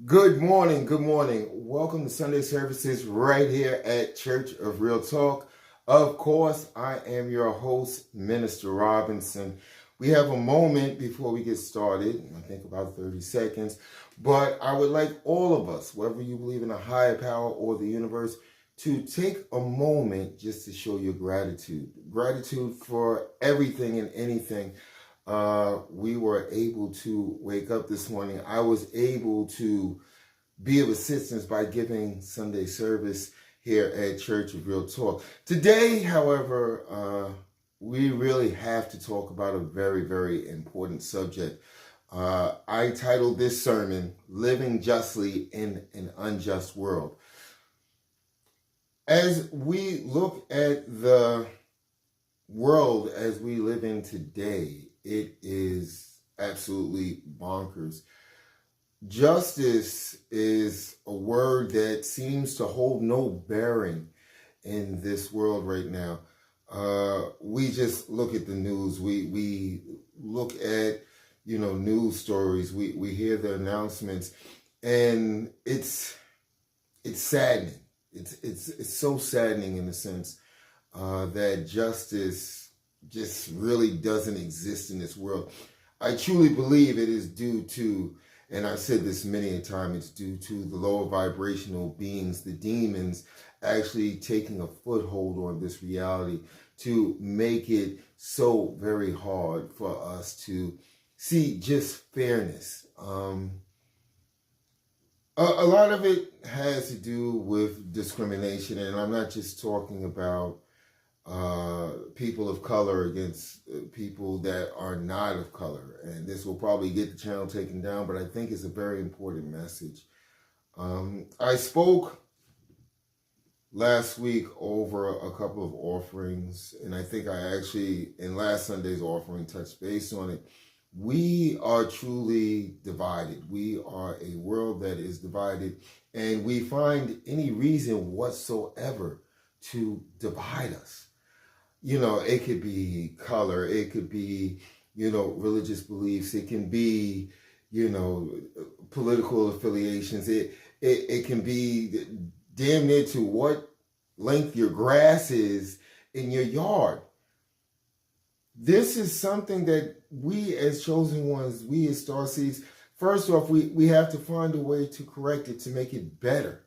Good morning. Good morning. Welcome to Sunday services right here at Church of Real Talk. Of course, I am your host, Minister Robinson. We have a moment before we get started. I think about 30 seconds. But I would like all of us, whether you believe in a higher power or the universe, to take a moment just to show your gratitude. Gratitude for everything and anything. We were able to wake up this morning. I was able to be of assistance by giving Sunday service here at Church of Real Talk. Today, however, we really have to talk about a very, very important subject. I titled this sermon, Living Justly in an Unjust World. As we look at the world as we live in today, it is absolutely bonkers. Justice is a word that seems to hold no bearing in this world right now. We just look at the news. We look at, news stories. We hear the announcements, and it's saddening. It's so saddening in the sense that justice just really doesn't exist in this world. I truly believe it is due to, and I've said this many a time, it's due to the lower vibrational beings, the demons, actually taking a foothold on this reality to make it so very hard for us to see just fairness. A lot of it has to do with discrimination, and I'm not just talking about people of color against people that are not of color. And this will probably get the channel taken down, but I think it's a very important message. I spoke last week over a couple of offerings, and I think I actually, in last Sunday's offering, touched base on it. We are truly divided. We are a world that is divided, and we find any reason whatsoever to divide us. It could be color, it could be, religious beliefs, it can be, political affiliations, it can be damn near to what length your grass is in your yard. This is something that we as chosen ones, we as star seeds, first off, we have to find a way to correct it, to make it better.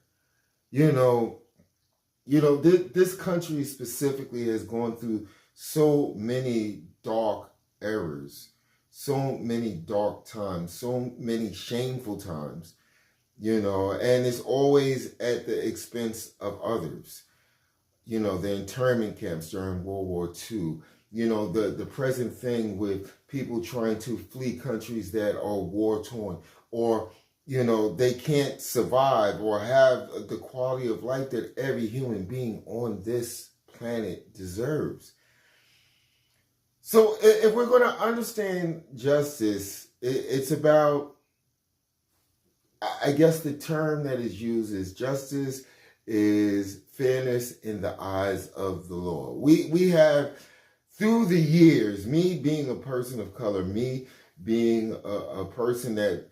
This country specifically has gone through so many dark eras, so many dark times, so many shameful times, and it's always at the expense of others. The internment camps during World War II, the present thing with people trying to flee countries that are war-torn, or they can't survive or have the quality of life that every human being on this planet deserves. So if we're going to understand justice, it's about, I guess the term that is used is justice is fairness in the eyes of the law. We have, through the years, me being a person of color, me being a person that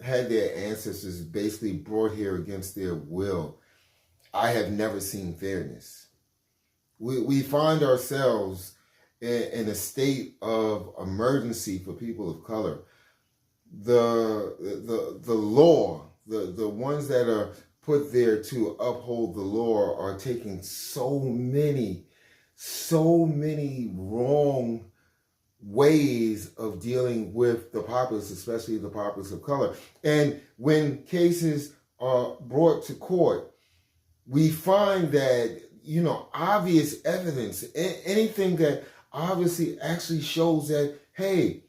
had their ancestors basically brought here against their will, I have never seen fairness. We find ourselves in a state of emergency for people of color. The law, the ones that are put there to uphold the law are taking so many wrong ways of dealing with the populace, especially the populace of color. And when cases are brought to court, we find that, obvious evidence, anything that obviously actually shows that, hey,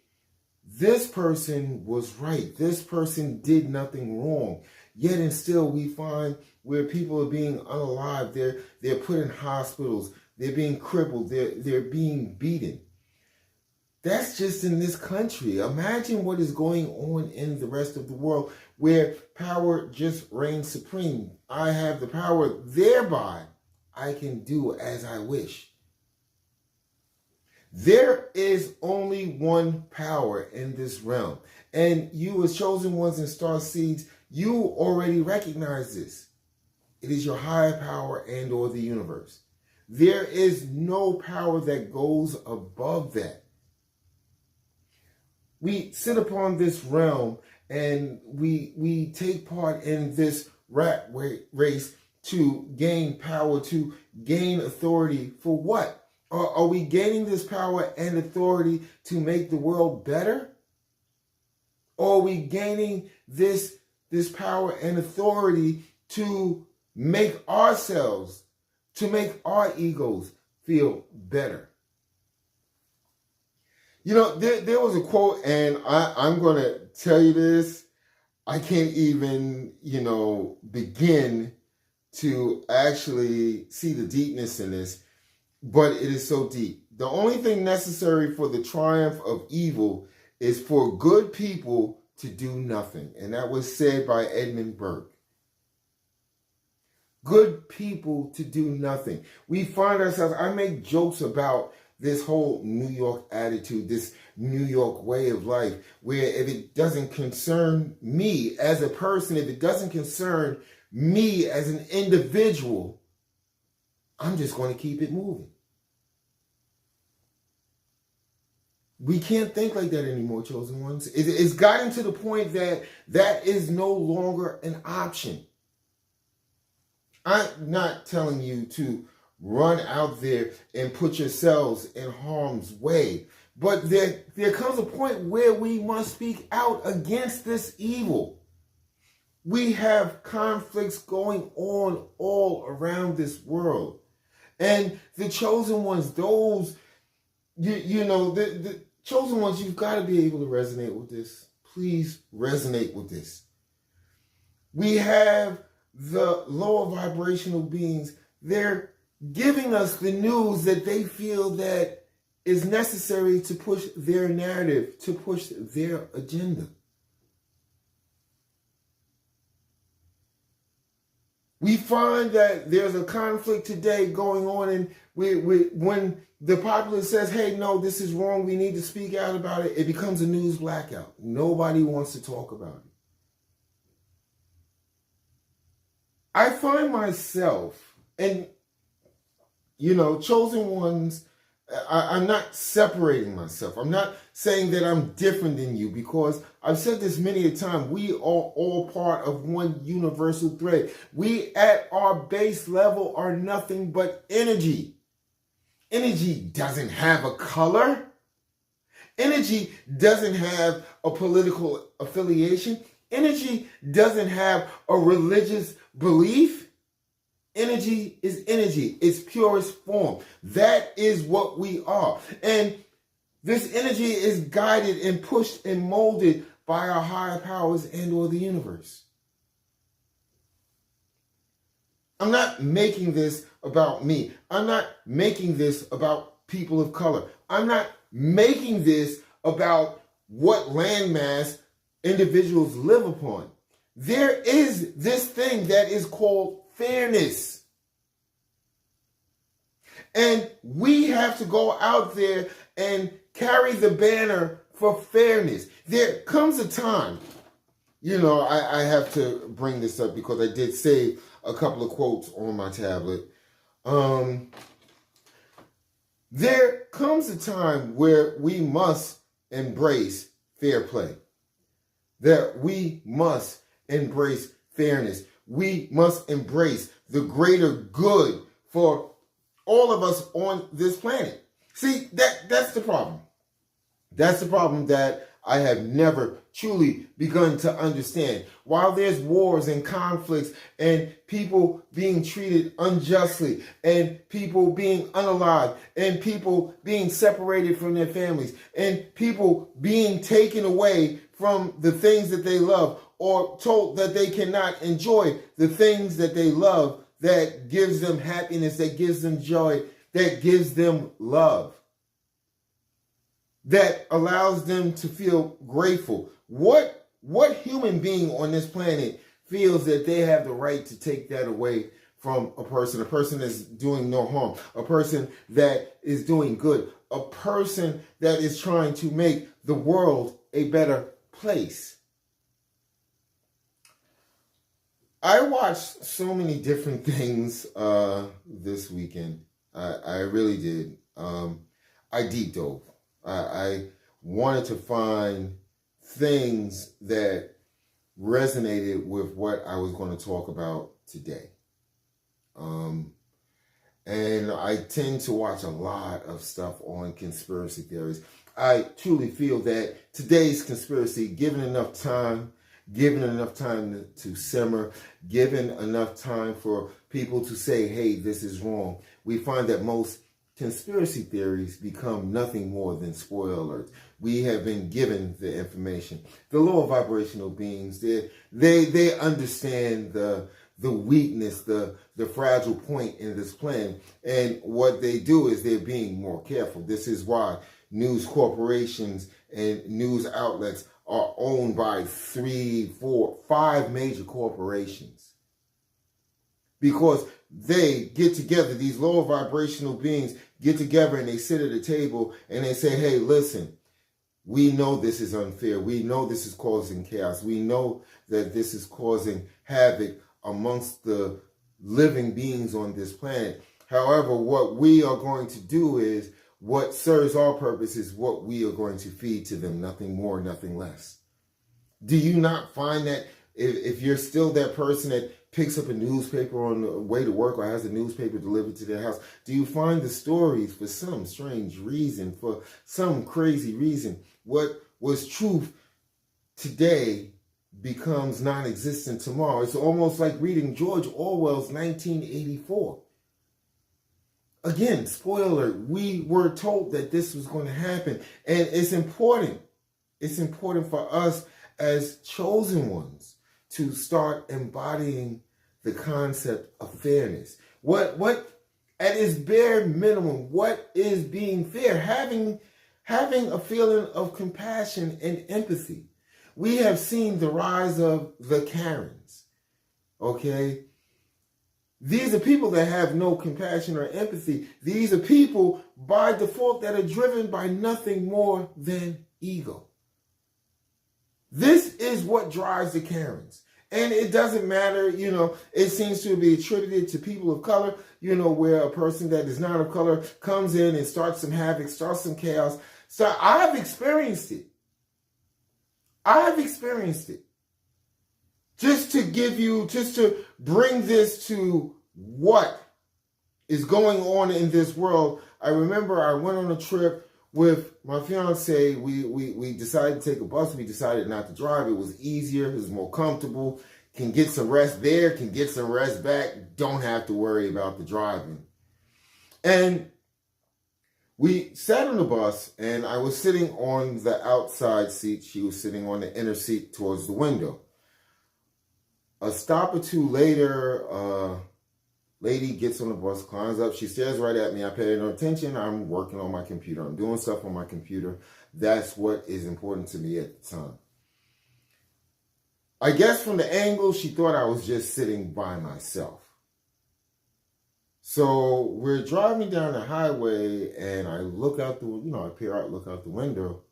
this person was right. This person did nothing wrong. Yet and still we find where people are being unalived. They're put in hospitals. They're being crippled. They're being beaten. That's just in this country. Imagine what is going on in the rest of the world where power just reigns supreme. I have the power, thereby I can do as I wish. There is only one power in this realm, And you as chosen ones and star seeds, you already recognize this. It is your higher power and or the universe. There is no power that goes above that. We sit upon this realm and we take part in this rat race to gain power, to gain authority. For what? Are we gaining this power and authority to make the world better? Or are we gaining this power and authority to make ourselves, to make our egos feel better? You know, there was a quote, and I'm going to tell you this. I can't even, begin to actually see the deepness in this, but it is so deep. The only thing necessary for the triumph of evil is for good people to do nothing. And that was said by Edmund Burke. Good people to do nothing. We find ourselves, I make jokes about this whole New York attitude, this New York way of life, where if it doesn't concern me as a person, if it doesn't concern me as an individual, I'm just going to keep it moving. We can't think like that anymore, chosen ones. It's gotten to the point that that is no longer an option. I'm not telling you to run out there and put yourselves in harm's way. But there comes a point where we must speak out against this evil. We have conflicts going on all around this world. And the chosen ones, those, the chosen ones, you've got to be able to resonate with this. Please resonate with this. We have the lower vibrational beings. They're giving us the news that they feel that is necessary to push their narrative, to push their agenda. We find that there's a conflict today going on, and when the populace says, hey, no, this is wrong, we need to speak out about it, it becomes a news blackout. Nobody wants to talk about it. I find myself, and chosen ones, I'm not separating myself. I'm not saying that I'm different than you, because I've said this many a time. We are all part of one universal thread. We at our base level are nothing but energy. Energy doesn't have a color. Energy doesn't have a political affiliation. Energy doesn't have a religious belief. Energy is energy. Its purest form. That is what we are. And this energy is guided and pushed and molded by our higher powers and or the universe. I'm not making this about me. I'm not making this about people of color. I'm not making this about what landmass individuals live upon. There is this thing that is called fairness. And we have to go out there and carry the banner for fairness. There comes a time, I have to bring this up because I did save a couple of quotes on my tablet. There comes a time where we must embrace fair play. That we must embrace fairness. We must embrace the greater good for all of us on this planet. See, that's the problem. That's the problem that I have never truly begun to understand. While there's wars and conflicts and people being treated unjustly and people being unalived and people being separated from their families and people being taken away from the things that they love or told that they cannot enjoy the things that they love, that gives them happiness, that gives them joy, that gives them love, that allows them to feel grateful. What human being on this planet feels that they have the right to take that away from a person that's doing no harm, a person that is doing good, a person that is trying to make the world a better place. I watched so many different things this weekend. I really did. I deep dove. I wanted to find things that resonated with what I was going to talk about today. And I tend to watch a lot of stuff on conspiracy theories. I truly feel that today's conspiracy, given enough time to simmer, given enough time for people to say, hey, this is wrong, we find that most conspiracy theories become nothing more than spoiler alerts. We have been given the information. The lower vibrational beings, they understand the weakness, the fragile point in this plan. And what they do is they're being more careful. This is why news corporations and news outlets are owned by 3, 4, 5 major corporations. Because they get together, these lower vibrational beings get together and they sit at a table and they say, hey, listen, we know this is unfair. We know this is causing chaos. We know that this is causing havoc amongst the living beings on this planet. However, what we are going to do is what serves our purpose is what we are going to feed to them, nothing more, nothing less. Do you not find that if you're still that person that picks up a newspaper on the way to work or has a newspaper delivered to their house, do you find the stories for some strange reason, for some crazy reason, what was truth today becomes non-existent tomorrow? It's almost like reading George Orwell's 1984. Again, spoiler alert, we were told that this was going to happen. And it's important. It's important for us as chosen ones to start embodying the concept of fairness. What at its bare minimum, what is being fair? Having a feeling of compassion and empathy. We have seen the rise of the Karens. Okay? These are people that have no compassion or empathy. These are people by default that are driven by nothing more than ego. This is what drives the Karens. And it doesn't matter, it seems to be attributed to people of color, where a person that is not of color comes in and starts some havoc, starts some chaos. So I've experienced it. Just to bring this to what is going on in this world, I remember I went on a trip with my fiance. We decided to take a bus. We decided not to drive. It was easier. It was more comfortable. Can get some rest there. Can get some rest back. Don't have to worry about the driving. And we sat on the bus, and I was sitting on the outside seat. She was sitting on the inner seat towards the window. A stop or two later, lady gets on the bus, climbs up. She stares right at me. I pay no attention. I'm working on my computer. I'm doing stuff on my computer. That's what is important to me at the time. I guess from the angle, she thought I was just sitting by myself. So we're driving down the highway, and I look out I peer out, look out the window,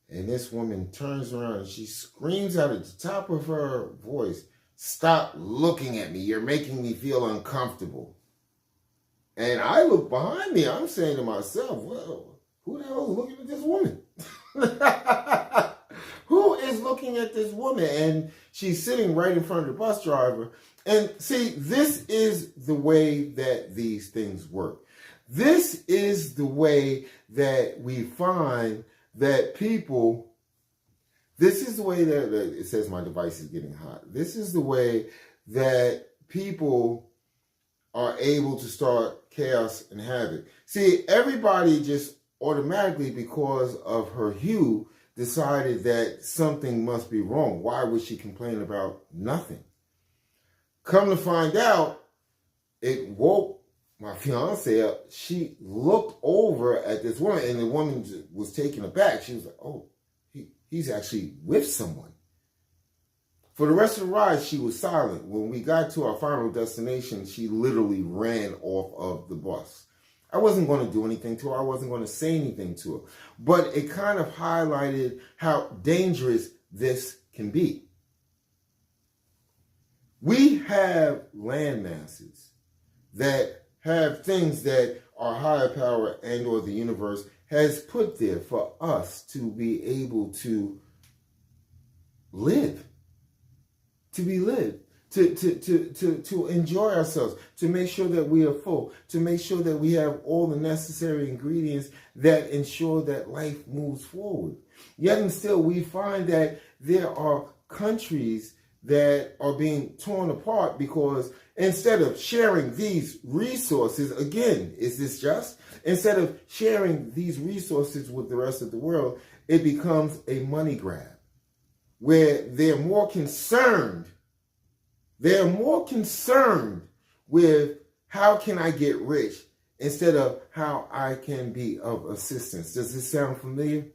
and this woman turns around and she screams out at the top of her voice, "Stop looking at me. You're making me feel uncomfortable." And I look behind me. I'm saying to myself, well, who the hell is looking at this woman? Who is looking at this woman? And she's sitting right in front of the bus driver. And see, this is the way that these things work. This is the way that we find that people... This is the way that it says my device is getting hot. This is the way that people are able to start chaos and havoc. See, everybody just automatically, because of her hue, decided that something must be wrong. Why would she complain about nothing? Come to find out, it woke my fiance up. She looked over at this woman, and the woman was taken aback. She was like, oh, he's actually with someone. For the rest of the ride, she was silent. When we got to our final destination, she literally ran off of the bus. I wasn't going to do anything to her. I wasn't going to say anything to her. But it kind of highlighted how dangerous this can be. We have land masses that have things that our higher power and or the universe has put there for us to be able to live, to enjoy ourselves, to make sure that we are full, to make sure that we have all the necessary ingredients that ensure that life moves forward. Yet and still, we find that there are countries that are being torn apart because instead of sharing these resources, again, is this just? Instead of sharing these resources with the rest of the world, it becomes a money grab where they're more concerned with how can I get rich instead of how I can be of assistance. Does this sound familiar?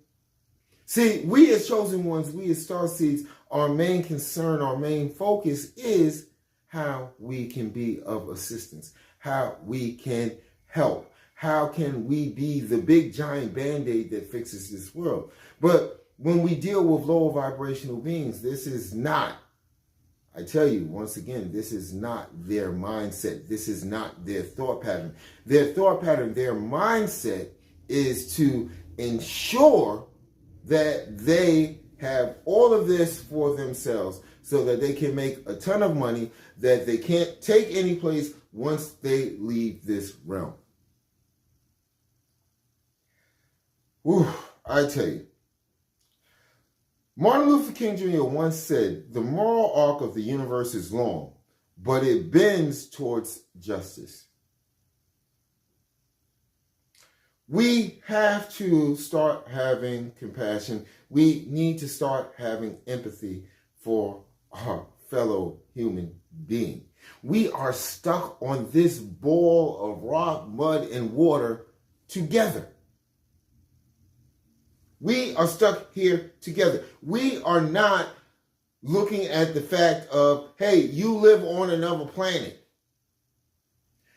See, we as chosen ones, we as starseeds, our main concern, our main focus is how we can be of assistance, how we can help, how can we be the big giant band-aid that fixes this world. But when we deal with lower vibrational beings, this is not, I tell you once again, this is not their mindset. This is not their thought pattern. Their thought pattern, their mindset is to ensure that they have all of this for themselves so that they can make a ton of money that they can't take any place once they leave this realm. Whew, I tell you. Martin Luther King Jr. once said, the moral arc of the universe is long, but it bends towards justice. We have to start having compassion. We need to start having empathy for our fellow human being. We are stuck on this ball of rock, mud, and water together. We are stuck here together. We are not looking at the fact of, hey, you live on another planet.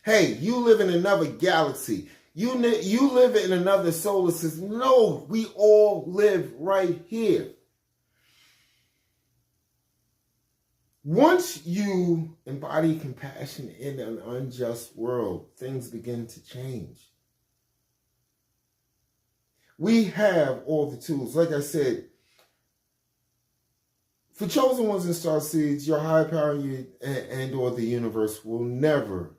Hey, you live in another galaxy. You live in another solar system. No, we all live right here. Once you embody compassion in an unjust world, things begin to change. We have all the tools. Like I said, for chosen ones and star seeds, your higher power and or the universe will never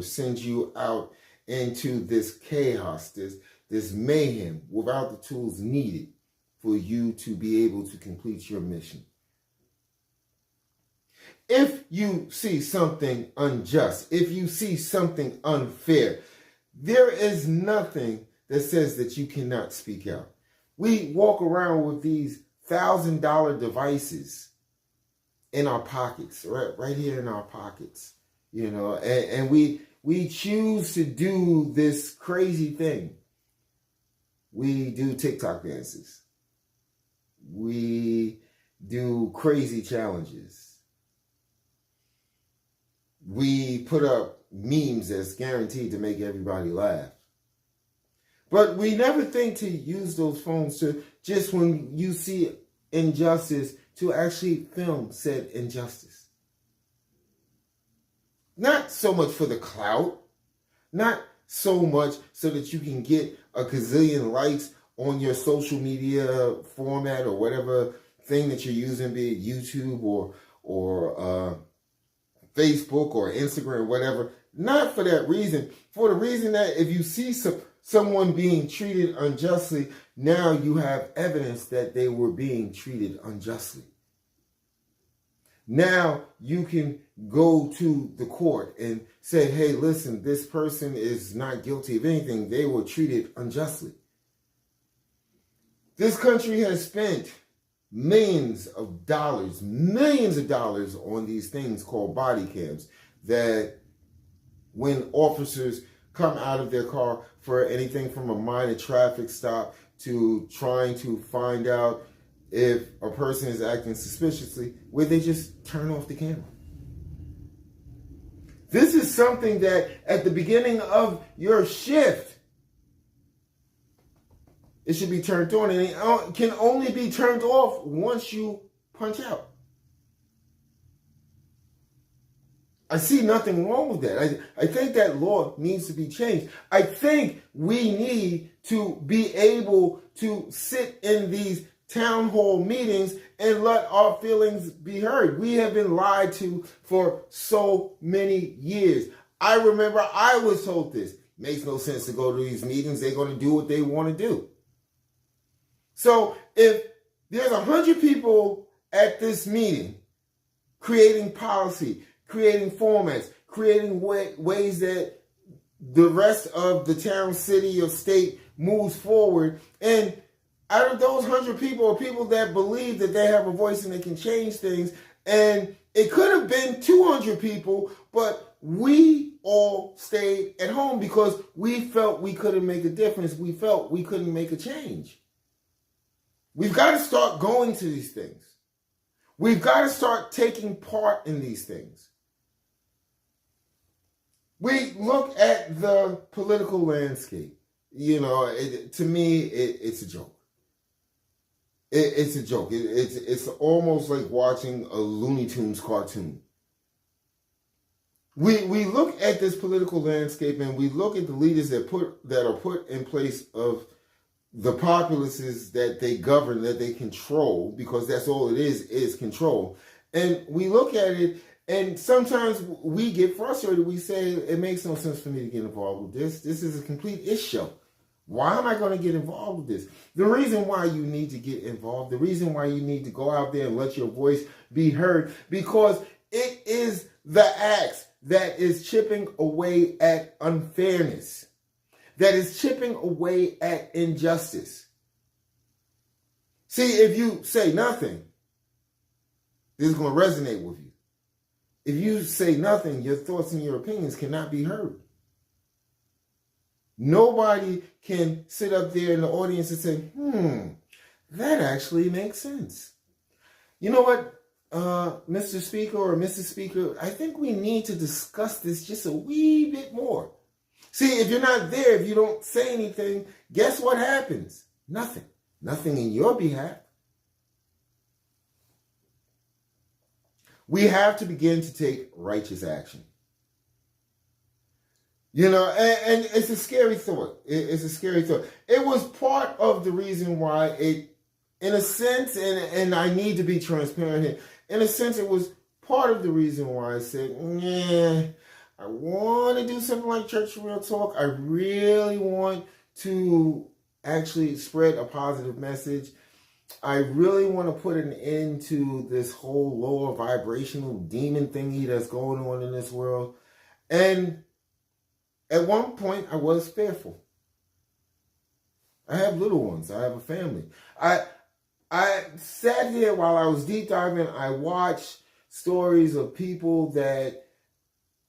send you out into this chaos, this mayhem, without the tools needed for you to be able to complete your mission. If you see something unjust, if you see something unfair, there is nothing that says that you cannot speak out. We walk around with these $1,000 devices in our pockets, right here in our pockets, and we choose to do this crazy thing. We do TikTok dances. We do crazy challenges. We put up memes that's guaranteed to make everybody laugh. But we never think to use those phones to, just when you see injustice, to actually film said injustice. Not so much for the clout, not so much so that you can get a gazillion likes on your social media format or whatever thing that you're using, be it YouTube or Facebook or Instagram, whatever. Not for that reason. For the reason that if you see someone being treated unjustly, now you have evidence that they were being treated unjustly. Now you can go to the court and say, hey, listen, this person is not guilty of anything. They were treated unjustly. This country has spent millions of dollars on these things called body cams that when officers come out of their car for anything from a minor traffic stop to trying to find out if a person is acting suspiciously, where they just turn off the camera. This is something that at the beginning of your shift, It should be turned on, and it can only be turned off once you punch out. I see nothing wrong with that. I think that law needs to be changed. I think we need to be able to sit in these town hall meetings and let our feelings be heard. We have been lied to for so many years. I remember I was told this. Makes no sense to go to these meetings. They're going to do what they want to do. So if there's 100 people at this meeting creating policy, creating formats, creating ways that the rest of the town, city, or state moves forward, and out of those 100 people are people that believe that they have a voice and they can change things, and it could have been 200 people, but we all stayed at home because we felt we couldn't make a difference. We felt we couldn't make a change. We've got to start going to these things. We've got to start taking part in these things. We look at the political landscape. To me, it's a joke. It's a joke. It's almost like watching a Looney Tunes cartoon. We look at this political landscape and we look at the leaders that are put in place of the populaces that they govern, that they control, because that's all it is control. And we look at it, and sometimes we get frustrated. We say, it makes no sense for me to get involved with this. This is a complete issue. Why am I going to get involved with this? The reason why you need to get involved, the reason why you need to go out there and let your voice be heard, because it is the axe that is chipping away at unfairness, that is chipping away at injustice. See, if you say nothing, this is going to resonate with you. If you say nothing, your thoughts and your opinions cannot be heard. Nobody can sit up there in the audience and say, that actually makes sense. You know what, Mr. Speaker or Mrs. Speaker, I think we need to discuss this just a wee bit more. See, if you're not there, if you don't say anything, guess what happens? Nothing. Nothing in your behalf. We have to begin to take righteous action. And it's a scary thought. It's a scary thought. It was part of the reason why it, in a sense, and I need to be transparent here, in a sense, it was part of the reason why I said, I want to do something like Church Real Talk. I really want to actually spread a positive message. I really want to put an end to this whole lower vibrational demon thingy that's going on in this world. And at one point, I was fearful. I have little ones. I have a family. I sat here while I was deep diving. I watched stories of people that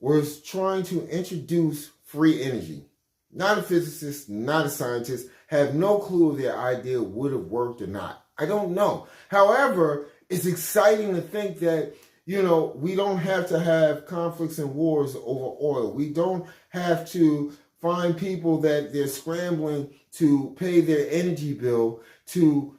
was trying to introduce free energy. Not a physicist, not a scientist, have no clue if their idea would have worked or not. I don't know. However, it's exciting to think that, we don't have to have conflicts and wars over oil. We don't have to find people that they're scrambling to pay their energy bill to,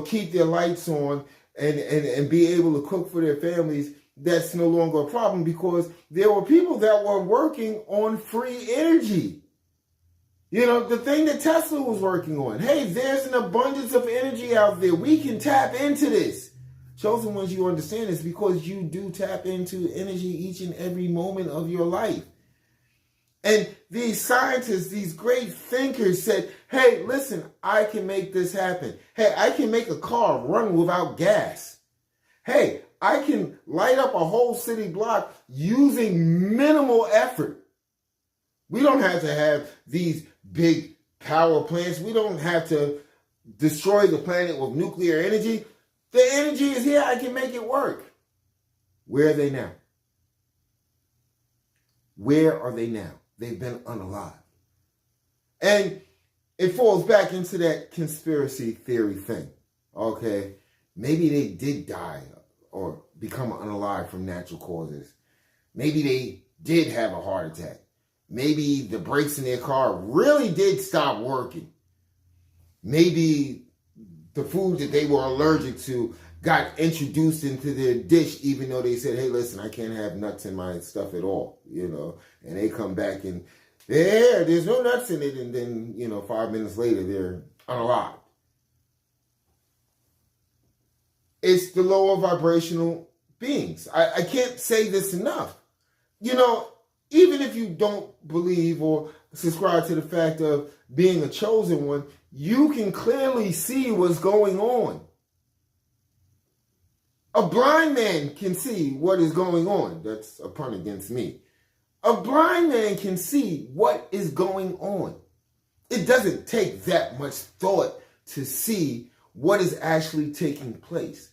keep their lights on and be able to cook for their families. That's no longer a problem because there were people that were working on free energy. The thing that Tesla was working on. Hey, there's an abundance of energy out there. We can tap into this. Chosen ones, you understand this because you do tap into energy each and every moment of your life. And these scientists, these great thinkers said, hey, listen, I can make this happen. Hey, I can make a car run without gas. Hey, I can light up a whole city block using minimal effort. We don't have to have these big power plants. We don't have to destroy the planet with nuclear energy. The energy is here. I can make it work. Where are they now? Where are they now? They've been unalive. And it falls back into that conspiracy theory thing. Okay, maybe they did die or become unalive from natural causes. Maybe they did have a heart attack. Maybe the brakes in their car really did stop working. maybe the food that they were allergic to got introduced into their dish, even though they said, hey, listen, I can't have nuts in my stuff at all, and they come back and, yeah, there's no nuts in it, and then, 5 minutes later, they're unalive. It's the lower vibrational beings. I can't say this enough. Even if you don't believe or subscribe to the fact of being a chosen one, you can clearly see what's going on. A blind man can see what is going on. That's a pun against me. A blind man can see what is going on. It doesn't take that much thought to see what is actually taking place.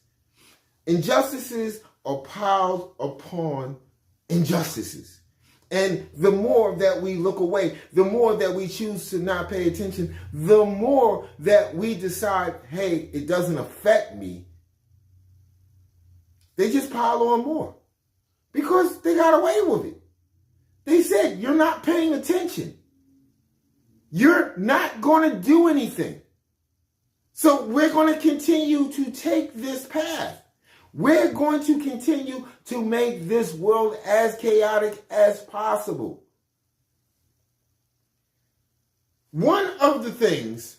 Injustices are piled upon injustices. And the more that we look away, the more that we choose to not pay attention, the more that we decide, hey, it doesn't affect me. They just pile on more because they got away with it. They said, you're not paying attention. You're not going to do anything. So we're going to continue to take this path. We're going to continue to make this world as chaotic as possible. One of the things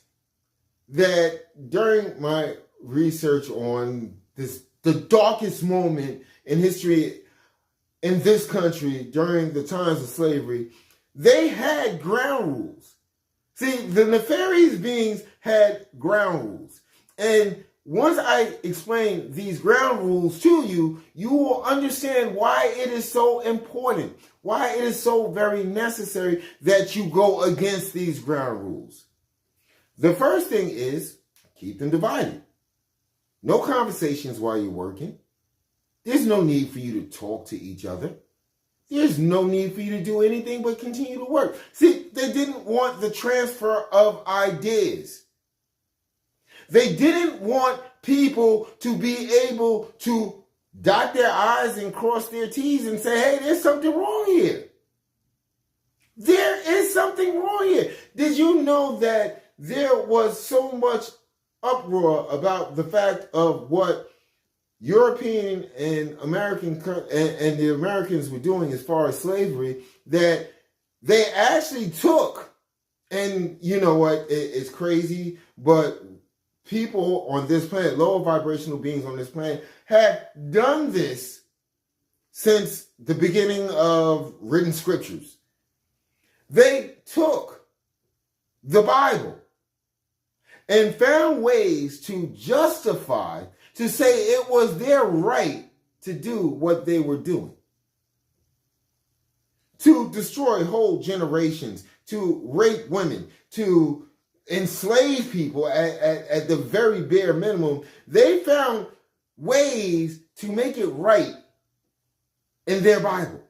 that during my research on the darkest moment in history in this country during the times of slavery, they had ground rules. See, the nefarious beings had ground rules. And once I explain these ground rules to you, you will understand why it is so important, why it is so very necessary that you go against these ground rules. The first thing is keep them divided. No conversations while you're working. There's no need for you to talk to each other. There's no need for you to do anything but continue to work. See, they didn't want the transfer of ideas. They didn't want people to be able to dot their I's and cross their T's and say, hey, there's something wrong here. There is something wrong here. Did you know that there was so much uproar about the fact of what European and American and the Americans were doing as far as slavery, that they actually took, and you know what, it's crazy, but people on this planet, lower vibrational beings on this planet, have done this since the beginning of written scriptures. They took the Bible and found ways to justify, to say it was their right to do what they were doing. To destroy whole generations, to rape women, to enslave people at the very bare minimum. They found ways to make it right in their Bible.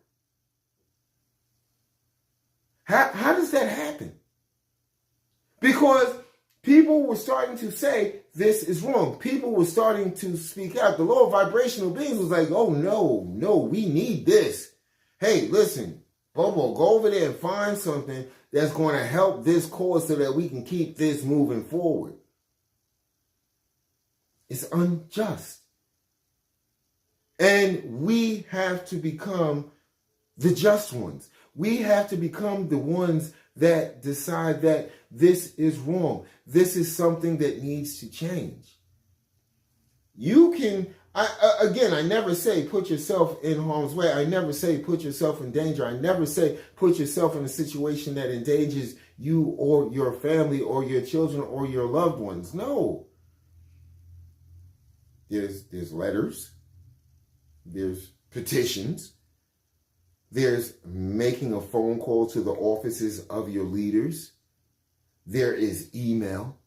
How does that happen? Because people were starting to say this is wrong. People were starting to speak out. The lower vibrational beings was like, oh, no, we need this. Hey, listen, Bobo, go over there and find something that's going to help this cause so that we can keep this moving forward. It's unjust. And we have to become the just ones. We have to become the ones that decide that this is wrong. This is something that needs to change. You can, I never say put yourself in harm's way. I never say put yourself in danger. I never say put yourself in a situation that endangers you or your family or your children or your loved ones. No. There's letters. There's petitions. There's making a phone call to the offices of your leaders. There is email.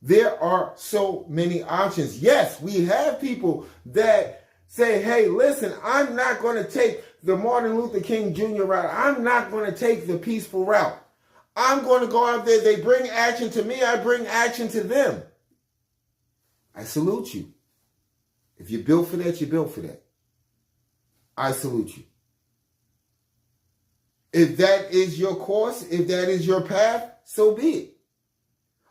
There are so many options. Yes, we have people that say, hey, listen, I'm not going to take the Martin Luther King Jr. route. I'm not going to take the peaceful route. I'm going to go out there. They bring action to me. I bring action to them. I salute you. If you're built for that, you're built for that. I salute you. If that is your course, if that is your path, so be it.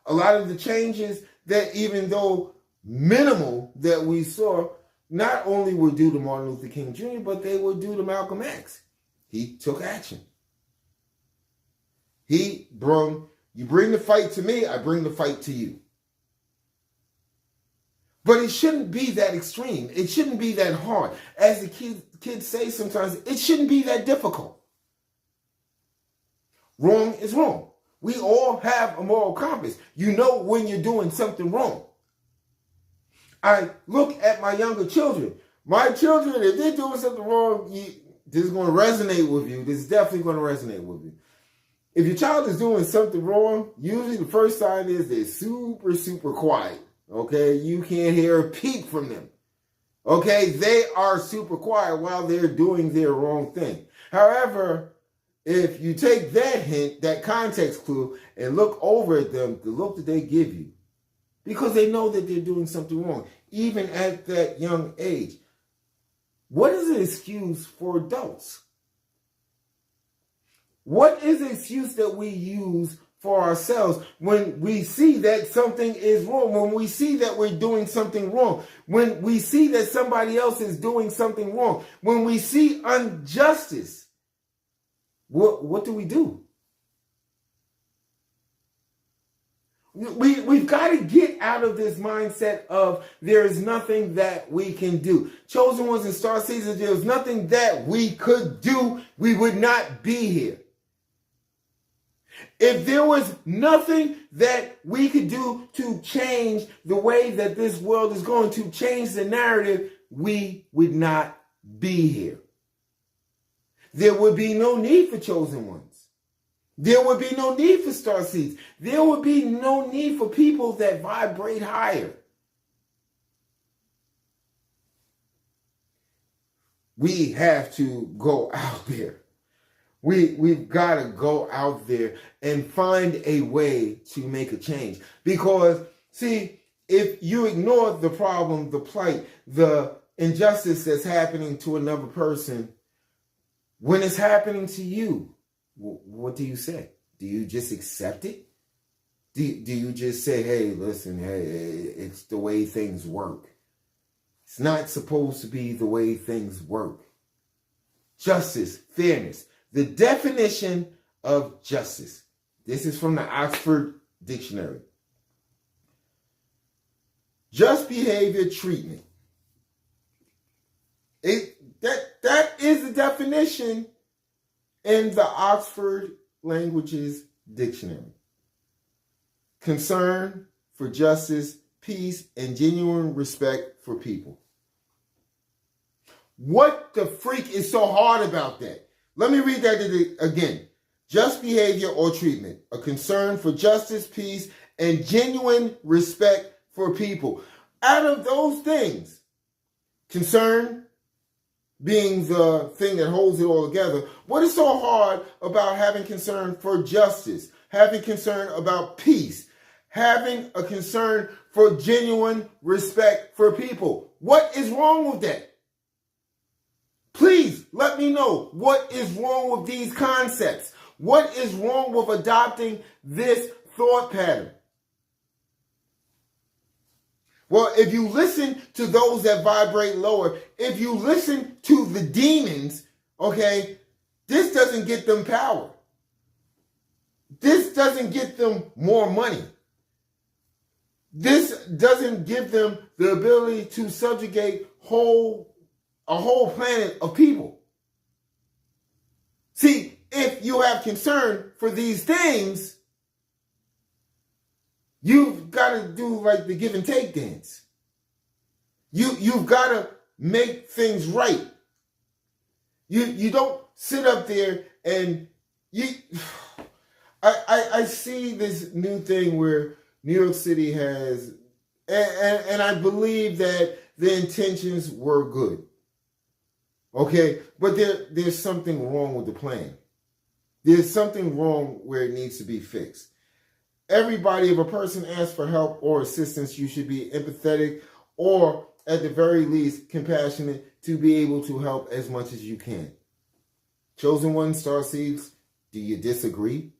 A lot of the changes that, even though minimal, that we saw, not only were due to Martin Luther King Jr., but they were due to Malcolm X. He took action. You bring the fight to me, I bring the fight to you. But it shouldn't be that extreme. It shouldn't be that hard. As the kids say sometimes, it shouldn't be that difficult. Wrong is wrong. We all have a moral compass. You know when you're doing something wrong. I look at my younger children. My children, if they're doing something wrong, this is going to resonate with you. This is definitely going to resonate with you. If your child is doing something wrong, usually the first sign is they're super, super quiet. Okay? You can't hear a peep from them. Okay? They are super quiet while they're doing their wrong thing. However, if you take that hint, that context clue, and look over at them, the look that they give you, because they know that they're doing something wrong, even at that young age. What is an excuse for adults? What is the excuse that we use for ourselves when we see that something is wrong, when we see that we're doing something wrong, when we see that somebody else is doing something wrong, when we see injustice? What do we do? We've got to get out of this mindset of there is nothing that we can do. Chosen ones and star seeds, if there was nothing that we could do, we would not be here. If there was nothing that we could do to change the way that this world is going, to change the narrative, we would not be here. There would be no need for chosen ones. There would be no need for star seeds. There would be no need for people that vibrate higher. We have to go out there. We've got to go out there and find a way to make a change. Because, see, if you ignore the problem, the plight, the injustice that's happening to another person, when it's happening to you, what do you say? Do you just accept it? Do you just say, hey, listen, hey, it's the way things work? It's not supposed to be the way things work. Justice, fairness. The definition of justice. This is from the Oxford Dictionary. Just behavior, treatment. That is the definition in the Oxford Languages Dictionary. Concern for justice, peace, and genuine respect for people. What the freak is so hard about that? Let me read that again. Just behavior or treatment. A concern for justice, peace, and genuine respect for people. Out of those things, concern being the thing that holds it all together, what is so hard about having concern for justice, having concern about peace, having a concern for genuine respect for people? What is wrong with that? Please let me know what is wrong with these concepts. What is wrong with adopting this thought pattern? Well, if you listen to those that vibrate lower, if you listen to the demons, okay, this doesn't get them power. This doesn't get them more money. This doesn't give them the ability to subjugate a whole planet of people. See, if you have concern for these things, you've got to do like the give and take dance. You've got to make things right. You don't sit up there and I see this new thing where New York City has, and I believe that the intentions were good. Okay, but there's something wrong with the plan. There's something wrong where it needs to be fixed. Everybody, if a person asks for help or assistance, you should be empathetic or, at the very least, compassionate to be able to help as much as you can. Chosen one, star seeds, do you disagree?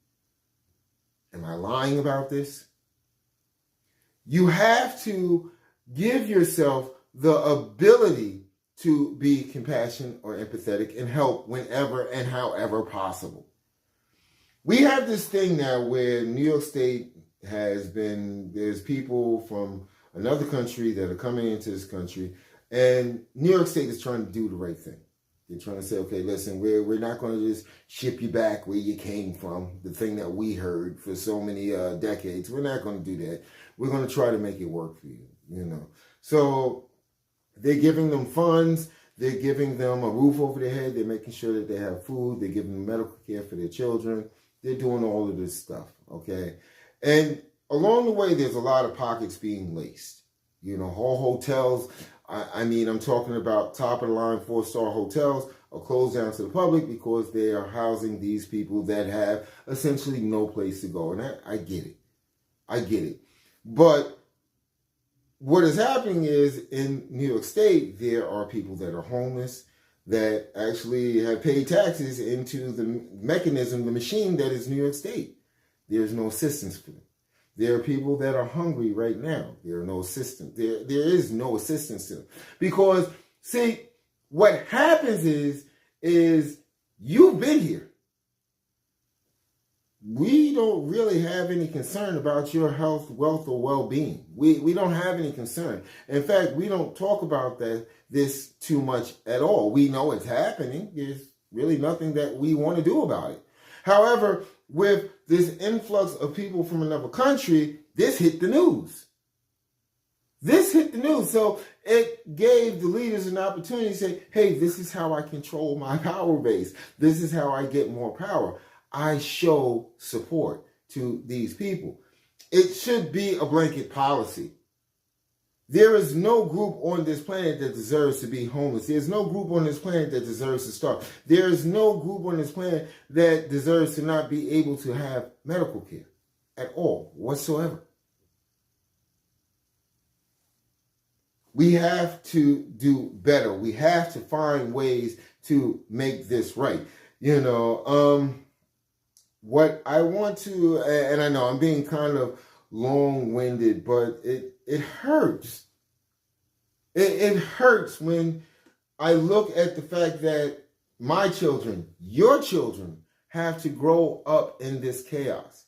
Am I lying about this? You have to give yourself the ability to be compassionate or empathetic and help whenever and however possible. We have this thing now where New York State there's people from another country that are coming into this country, and New York State is trying to do the right thing. They're trying to say, okay, listen, we're not going to just ship you back where you came from, the thing that we heard for so many decades. We're not going to do that. We're going to try to make it work for you, you know. So they're giving them funds. They're giving them a roof over their head. They're making sure that they have food. They're giving them medical care for their children. They're doing all of this stuff, okay? And along the way, there's a lot of pockets being laced. You know, whole hotels, I'm talking about top-of-the-line 4-star hotels are closed down to the public because they are housing these people that have essentially no place to go. And I get it. I get it. But what is happening is in New York State, there are people that are homeless that actually have paid taxes into the mechanism, the machine that is New York State. There's no assistance for them. There are people that are hungry right now. There are no assistance. There is no assistance to them. Because, see, what happens is you've been here. We don't really have any concern about your health, wealth, or well-being. We don't have any concern. In fact, we don't talk about this too much at all. We know it's happening. There's really nothing that we want to do about it. However, with this influx of people from another country, this hit the news. This hit the news. So it gave the leaders an opportunity to say, hey, this is how I control my power base. This is how I get more power. I show support to these people. It should be a blanket policy. There is no group on this planet that deserves to be homeless. There's no group on this planet that deserves to starve. There is no group on this planet that deserves to not be able to have medical care at all, whatsoever. We have to do better. We have to find ways to make this right. You know, what I want to, and I know I'm being kind of long-winded, but it hurts. It hurts when I look at the fact that my children, your children, have to grow up in this chaos.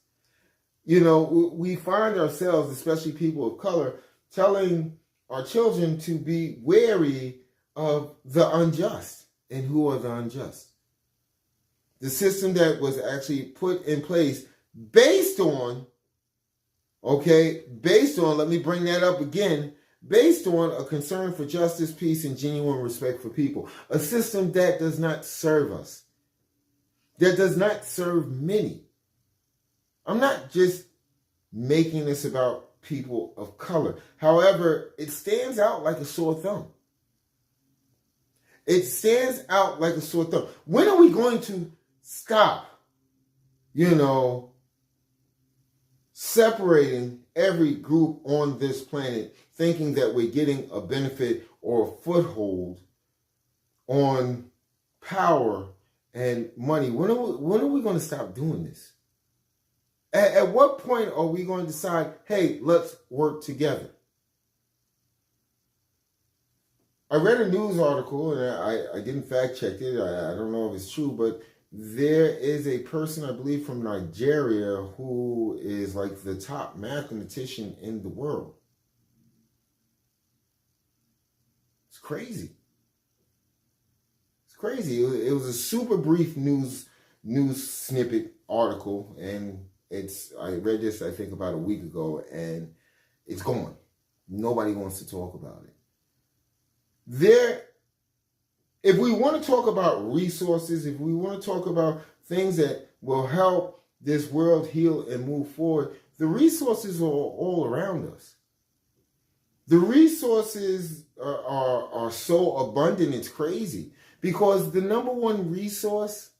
You know, we find ourselves, especially people of color, telling our children to be wary of the unjust. And who are the unjust? The system that was actually put in place based on, let me bring that up again, based on a concern for justice, peace, and genuine respect for people. A system that does not serve us, that does not serve many. I'm not just making this about people of color. However, it stands out like a sore thumb. It stands out like a sore thumb. When are we going to stop, separating every group on this planet, thinking that we're getting a benefit or a foothold on power and money? When are we going to stop doing this? At what point are we going to decide, hey, let's work together? I read a news article, and I didn't fact check it. I don't know if it's true, but there is a person, I believe, from Nigeria who is like the top mathematician in the world. It's crazy. It's crazy. It was a super brief news snippet article, and I read this, I think, about a week ago, and it's gone. Nobody wants to talk about it. If we want to talk about resources, if we want to talk about things that will help this world heal and move forward, the resources are all around us. The resources are so abundant, it's crazy. Because the number one resource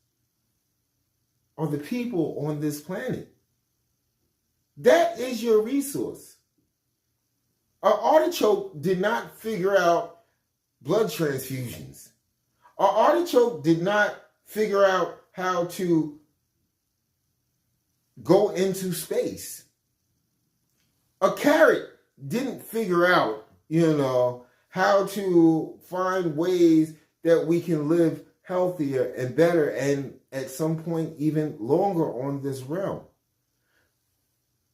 are the people on this planet. That is your resource. Our artichoke did not figure out blood transfusions. Our artichoke did not figure out how to go into space. A carrot didn't figure out, how to find ways that we can live healthier and better and at some point even longer on this realm.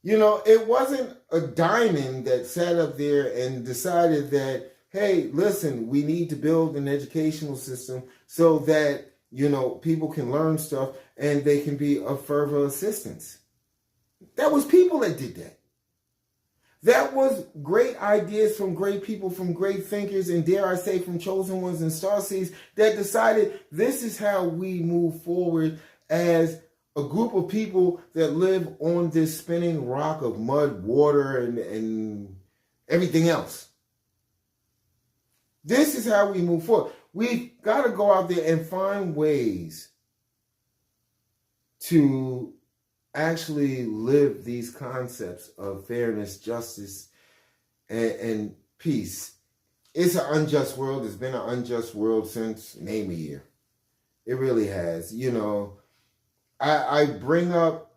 It wasn't a diamond that sat up there and decided that, hey, listen, we need to build an educational system so that, people can learn stuff and they can be of further assistance. That was people that did that. That was great ideas from great people, from great thinkers, and dare I say, from chosen ones and starseeds that decided this is how we move forward as a group of people that live on this spinning rock of mud, water, and everything else. This is how we move forward. We've got to go out there and find ways to actually live these concepts of fairness, justice, and peace. It's an unjust world. It's been an unjust world since name a year. It really has. I bring up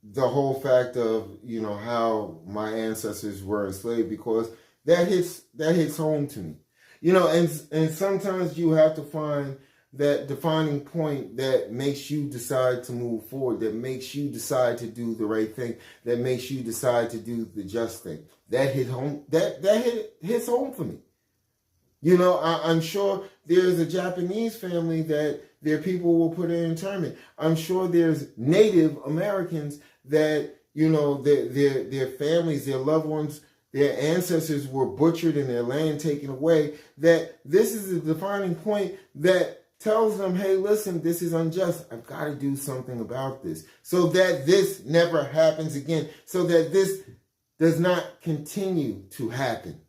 the whole fact of, how my ancestors were enslaved because that hits home to me. And sometimes you have to find that defining point that makes you decide to move forward, that makes you decide to do the right thing, that makes you decide to do the just thing. That hit home. That hits home for me. I'm sure there's a Japanese family that their people will put in internment. I'm sure there's Native Americans that, their families, their loved ones, their ancestors were butchered and their land taken away, that this is a defining point that tells them, hey, listen, this is unjust. I've got to do something about this so that this never happens again, so that this does not continue to happen.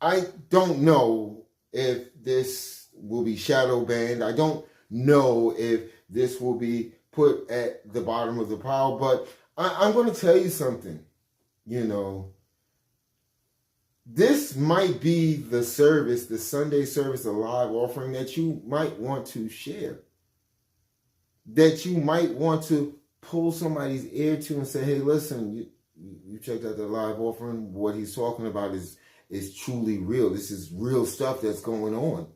I don't know if this will be shadow banned. I don't know if this will be put at the bottom of the pile, but I'm going to tell you something. This might be the service, the Sunday service, a live offering that you might want to share. That you might want to pull somebody's ear to and say, hey, listen, you checked out the live offering. What he's talking about is truly real. This is real stuff that's going on.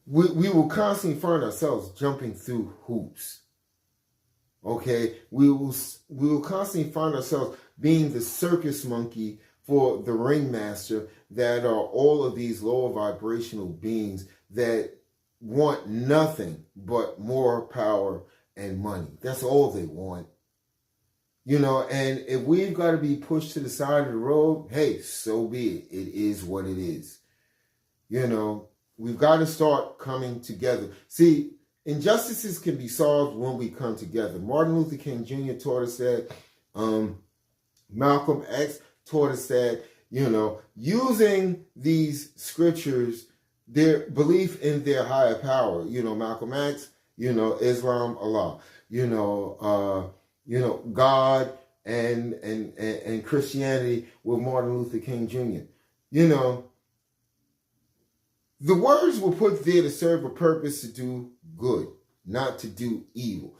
We will constantly find ourselves jumping through hoops. Okay? We will constantly find ourselves being the circus monkey for the ringmaster that are all of these lower vibrational beings that want nothing but more power and money. That's all they want. And if we've got to be pushed to the side of the road, hey, so be it. It is what it is. We've got to start coming together. See, injustices can be solved when we come together. Martin Luther King Jr. taught us that. Malcolm X taught us that, using these scriptures, their belief in their higher power. Malcolm X, Islam, Allah, God and Christianity with Martin Luther King Jr. The words were put there to serve a purpose to do good, not to do evil.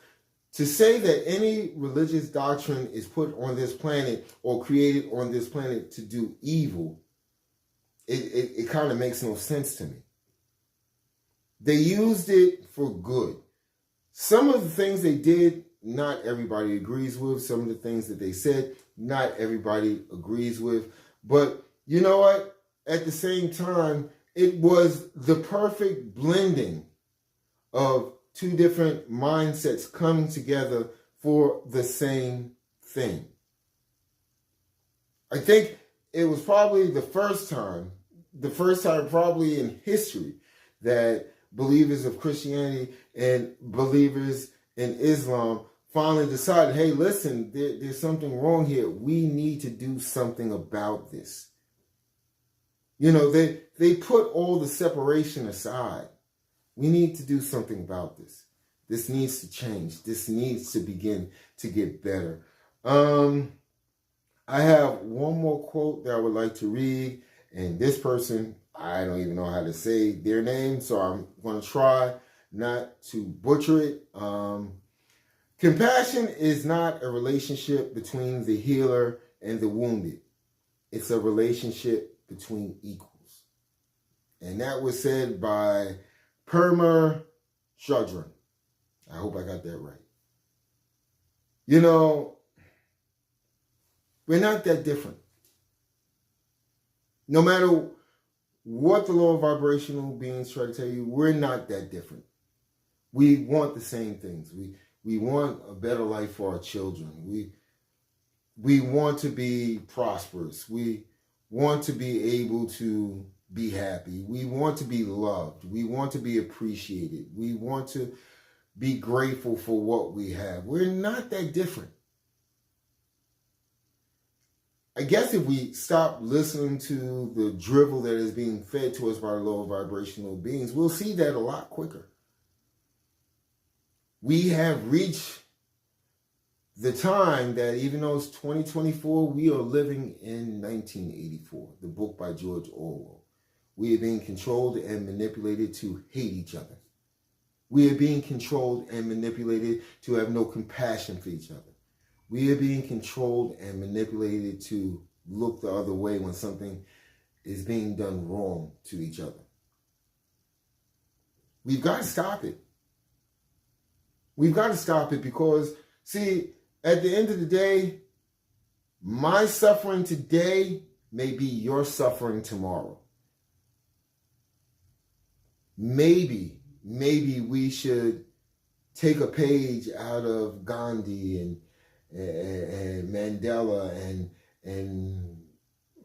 To say that any religious doctrine is put on this planet or created on this planet to do evil, it kind of makes no sense to me. They used it for good. Some of the things they did, not everybody agrees with. Some of the things that they said, not everybody agrees with. But you know what? At the same time, it was the perfect blending of two different mindsets coming together for the same thing. I think it was probably the first time probably in history that believers of Christianity and believers in Islam finally decided, hey, listen, there's something wrong here. We need to do something about this. They put all the separation aside. We need to do something about this. This needs to change. This needs to begin to get better. I have one more quote that I would like to read. And this person, I don't even know how to say their name, so I'm going to try not to butcher it. Compassion is not a relationship between the healer and the wounded. It's a relationship between equals. And that was said by Permer Shudran. I hope I got that right. You know, we're not that different. No matter what the lower vibrational beings try to tell you, we're not that different. We want the same things. We want a better life for our children. We want to be prosperous. We want to be able to be happy. We want to be loved. We want to be appreciated. We want to be grateful for what we have. We're not that different. I guess if we stop listening to the drivel that is being fed to us by lower vibrational beings, we'll see that a lot quicker. We have reached the time that even though it's 2024, we are living in 1984, the book by George Orwell. We are being controlled and manipulated to hate each other. We are being controlled and manipulated to have no compassion for each other. We are being controlled and manipulated to look the other way when something is being done wrong to each other. We've got to stop it. We've got to stop it because, see, at the end of the day, my suffering today may be your suffering tomorrow. Maybe we should take a page out of Gandhi and Mandela and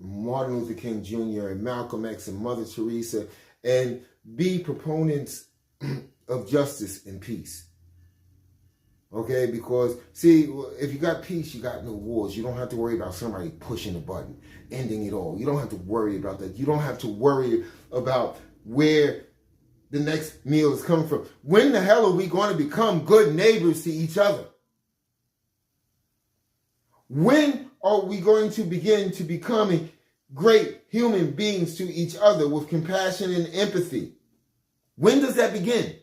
Martin Luther King Jr. and Malcolm X and Mother Teresa and be proponents of justice and peace. Okay, because see, if you got peace, you got no wars. You don't have to worry about somebody pushing a button, ending it all. You don't have to worry about that. You don't have to worry about where the next meal is coming from. When the hell are we going to become good neighbors to each other? When are we going to begin to becoming great human beings to each other with compassion and empathy? When does that begin?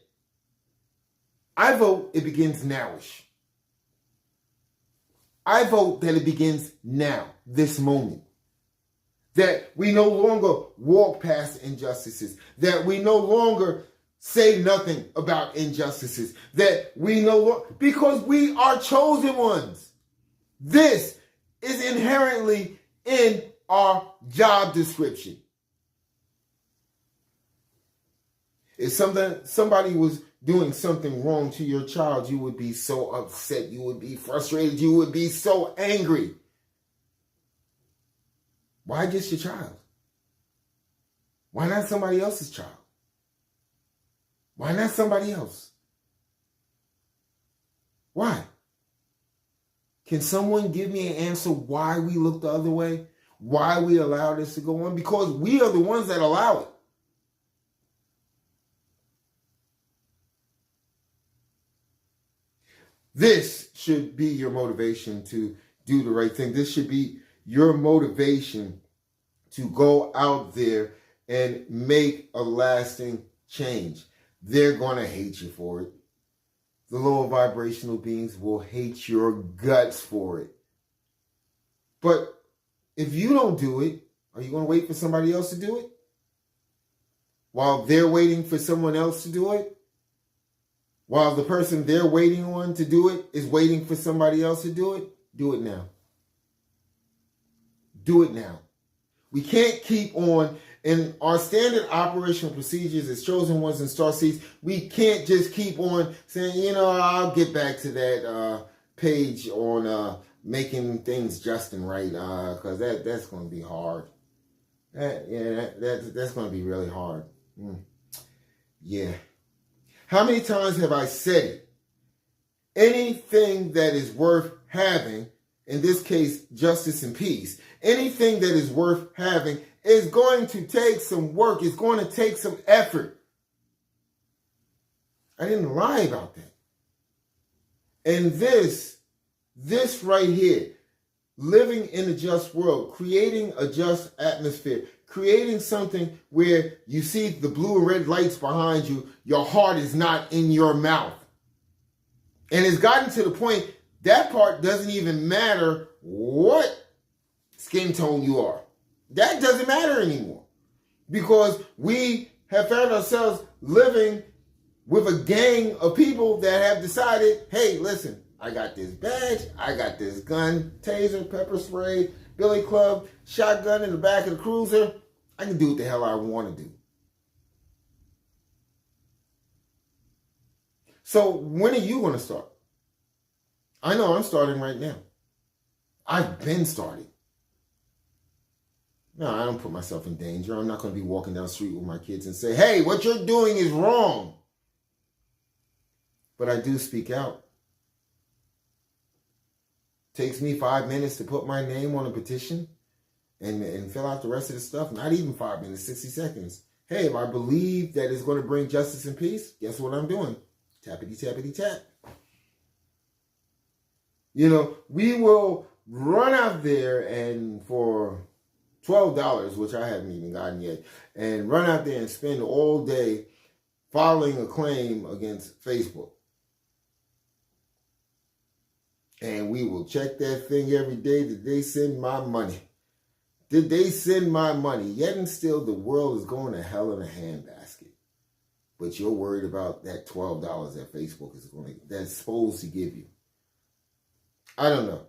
I vote it begins nowish. I vote that it begins now, this moment. That we no longer walk past injustices. That we no longer say nothing about injustices. That we no longer, because we are chosen ones. This is inherently in our job description. If somebody was doing something wrong to your child, you would be so upset, you would be frustrated, you would be so angry. Why just your child? Why not somebody else's child? Why not somebody else? Why? Can someone give me an answer why we look the other way? Why we allow this to go on? Because we are the ones that allow it. This should be your motivation to do the right thing. This should be your motivation to go out there and make a lasting change. They're going to hate you for it. The lower vibrational beings will hate your guts for it. But if you don't do it, are you going to wait for somebody else to do it? While they're waiting for someone else to do it? While the person they're waiting on to do it is waiting for somebody else to do it? Do it now. Do it now. We can't keep on in our standard operational procedures as chosen ones and star seeds. We can't just keep on saying, I'll get back to that page on making things just and right, because that's going to be hard. That's going to be really hard. Yeah. How many times have I said it? Anything that is worth having, in this case, justice and peace, anything that is worth having is going to take some work. It's going to take some effort. I didn't lie about that. And this right here, living in a just world, creating a just atmosphere, creating something where you see the blue and red lights behind you, your heart is not in your mouth. And it's gotten to the point that part doesn't even matter what skin tone you are. That doesn't matter anymore. Because we have found ourselves living with a gang of people that have decided, hey, listen, I got this badge, I got this gun, taser, pepper spray, billy club, shotgun in the back of the cruiser. I can do what the hell I want to do. So when are you going to start? I know I'm starting right now. I've been starting. No, I don't put myself in danger. I'm not going to be walking down the street with my kids and say, hey, what you're doing is wrong. But I do speak out. Takes me 5 minutes to put my name on a petition and fill out the rest of the stuff. Not even 5 minutes, 60 seconds. Hey, if I believe that it's going to bring justice and peace, guess what I'm doing? Tappity, tappity, tap. You know, we will run out there and for $12, which I haven't even gotten yet, and run out there and spend all day filing a claim against Facebook. And we will check that thing every day. Did they send my money? Did they send my money? Yet and still, the world is going to hell in a handbasket. But you're worried about that $12 that Facebook is that's supposed to give you. I don't know.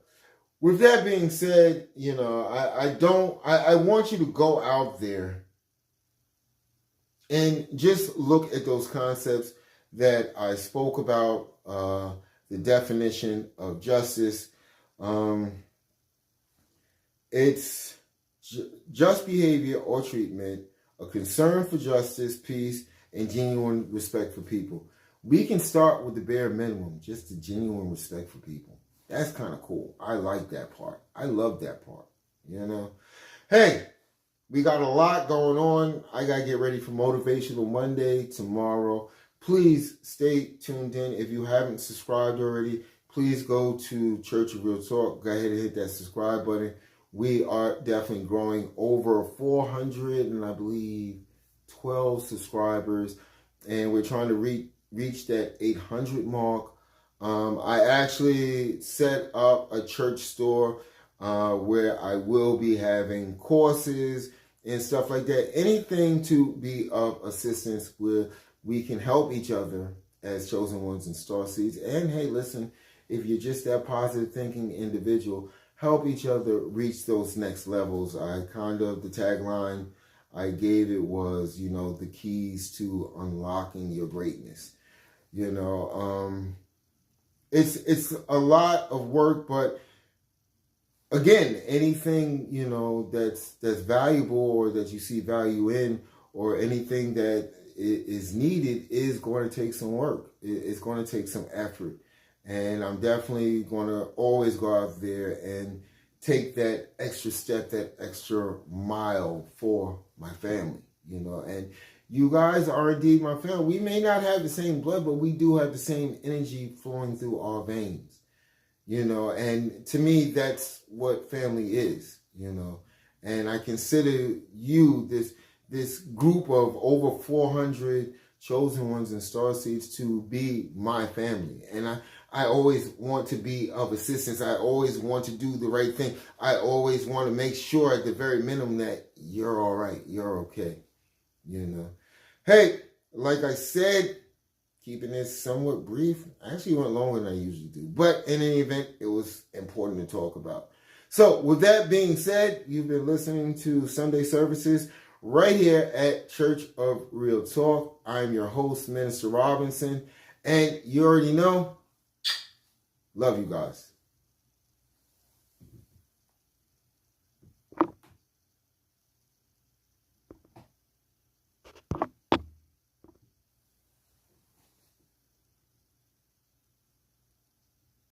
With that being said, you know, I want you to go out there and just look at those concepts that I spoke about, the definition of justice. It's just behavior or treatment, a concern for justice, peace, and genuine respect for people. We can start with the bare minimum, just the genuine respect for people. That's kind of cool. I like that part. I love that part, you know. Hey, we got a lot going on. I got to get ready for Motivational Monday tomorrow. Please stay tuned in. If you haven't subscribed already, please go to Church of Real Talk. Go ahead and hit that subscribe button. We are definitely growing over 400 and I believe 12 subscribers. And we're trying to reach that 800 mark. I actually set up a church store where I will be having courses and stuff like that. Anything to be of assistance where we can help each other as chosen ones and star seeds. And hey, listen, if you're just that positive thinking individual, help each other reach those next levels. The tagline I gave it was, you know, the keys to unlocking your greatness. You know, it's a lot of work, but again, anything, you know, that's valuable or that you see value in, or anything that is needed is going to take some work. It's going to take some effort. And I'm definitely going to always go out there and take that extra step, that extra mile for my family, you know. And you guys are indeed my family. We may not have the same blood, but we do have the same energy flowing through our veins, you know. And to me, that's what family is, you know. And I consider you, this group of over 400 chosen ones and star seeds, to be my family. And I always want to be of assistance. I always want to do the right thing. I always want to make sure at the very minimum that you're all right, you're okay, you know. Hey, like I said, keeping this somewhat brief. I actually went longer than I usually do. But in any event, it was important to talk about. So with that being said, you've been listening to Sunday services right here at Church of Real Talk. I'm your host, Minister Robinson. And you already know, love you guys.